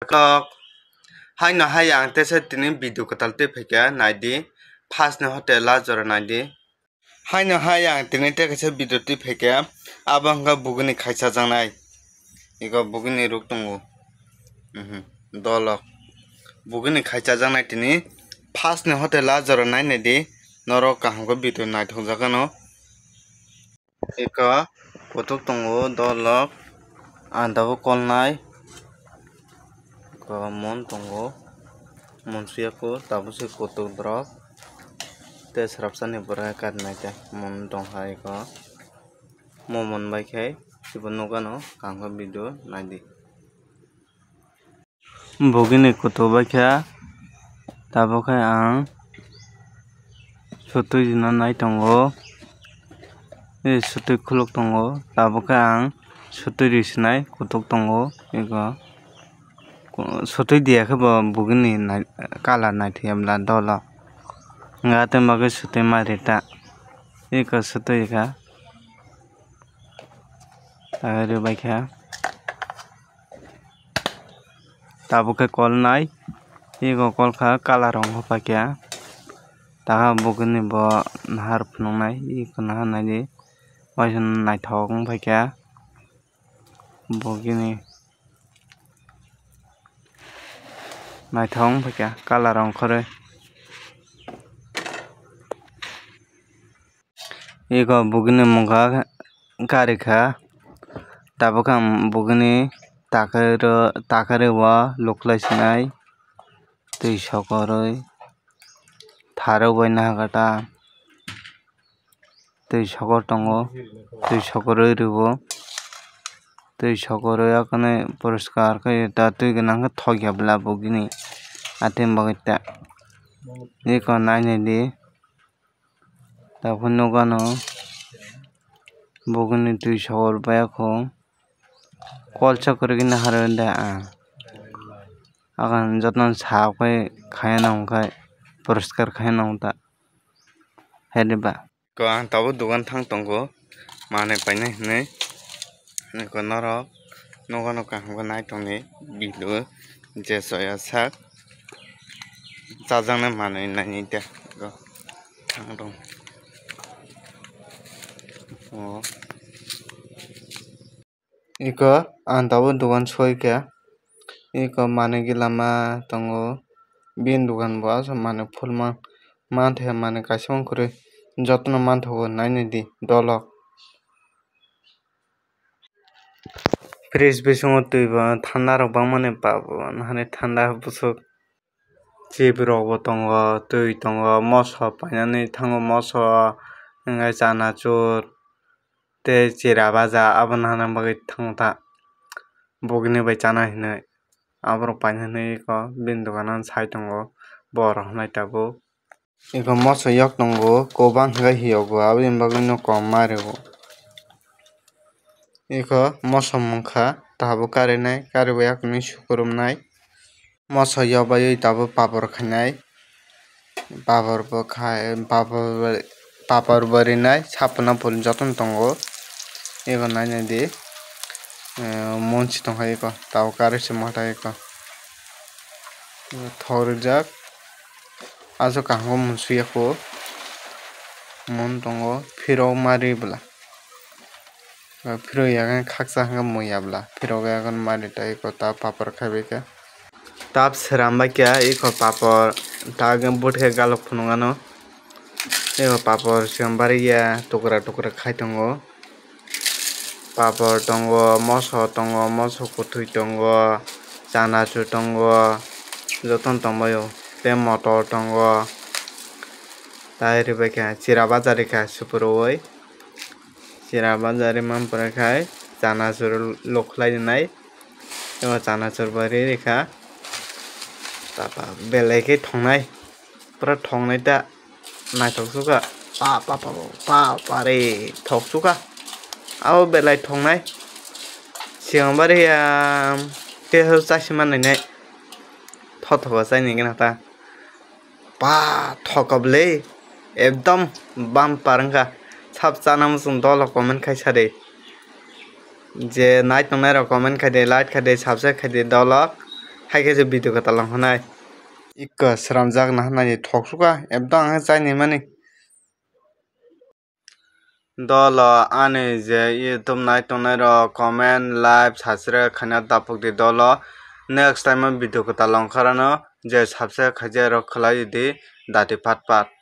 Kok hai no hai ang te se tini video katal te pheke naidi fast ne hotel la jora naidi hai no hai ang tini te se video te pheke abangga buguni khaisa jangnai ego buguni ruk tongo dolok buguni khaisa jangnai tini fast ne hotel la jora nai naidi noro kaham video nai thongjagano eko kotok tongo dolok andabo kolnai mon tongo monsiako tabuse kotok drop te srapsani bora kadnai te mon tonghai ko momon bai khai sibon nogano kaham video naidi bogini kotok bai kha tabo khai ang sotui jina nai tongo sotui khuluk tongo tabo khai ang sotui risinai kotok tongo ego sotui dia khe bo bugini kala naithiyamla dolo ngate mage sotui marita eko sotui kha tagari bai kha tabo khai kol nai ego kol kha kala rong hopakya taha bugini bo nahar phunuknai eko naha naidi waisa naithok ongpaikya bugini naithok ongpaikya kala rong khoroi ego bugini mungkha gari kha tabo kha bugini takari o luklai sinai tui sokoroi tharo bai nahagata tui sokor tongo tui sokoroi rwo tui sokoroi akane poriskar khai ta tui ganang khe thogyabla bugini ating bagui ta eko nainedi tabo nogano bugini tui sokor baiyakhong kolsa korigi naharoi da agan jotno saaf khai khayana ongkhai poriskar khayana ongta heriba ko ang tabo dogan thang tongo manui painai hinui eko norok nogano kaham nai tongni video je soya sak chajaknai manui naini te thang rong eko ang tabo dogan soikha eko manui lama tongo bini dogan bo asuk manui phulma manthoya manui kaisa ongkhorui jotno manthogo nainedi dolok fridge bisingo tui bo thanda rok bangmani pabo nahanai thanda bwsuk chips rok bo tongo tui tongo moso painani thango moso hingkhe chanachur tei chera baja abo nahana bagui thango ta bugini bai chana hinui aborok painani eko bini dogano sai tongo borok hainai tabuk eko moso yok tongo kobang hingkhe hiyogo aboni bagui no kom mario eko moso mungkha tabuk karinai karibai yaklink sukrubnai moso yobaiui tabuk papor khainai papor bo khai papor bo rinai sapna puri jotono tongo eko nainedi monsi tongkha eko tabuk karisa mata eko thok rijak asuk kaham monsuyaku mon tongo phirok maribla phirok yagan khaksa hingkhe muiya phirok yagan marita eko tab papor khaibai kha tab srambai kha eko papor ta buthai galok phunukgano eko papor sikam bariya tukra tukra khai tongo papor tongo moso kuthui tongo chanachur tongo jotono tongbai o tei motor tongo tai ribai kha chera bajari kha suproui chera bajari manpore khai chanachur luklai rinai eko chanachur bo ririkha belai khe thongnai pura thongnai ta naithoksuka pa re thoksuka abo belai thongnai sikang bariya keho chasimannai nai thothogo chaini gana ta pa thokable ekdom bumper wngkha sab chana muchung dolok comment khaisa je nai tongnai rok comment khai de like khai de subscribe khai de dolok haike je video ko talang hanai ikka sramjak na hanai thoksuka ekdam ang chaini mani dolo ani je youtube nai tongnai rok comment live sasre khaina dapuk di dolo next time video ko talang kharano je subscribe khaijak rok khlai di dati pat pat.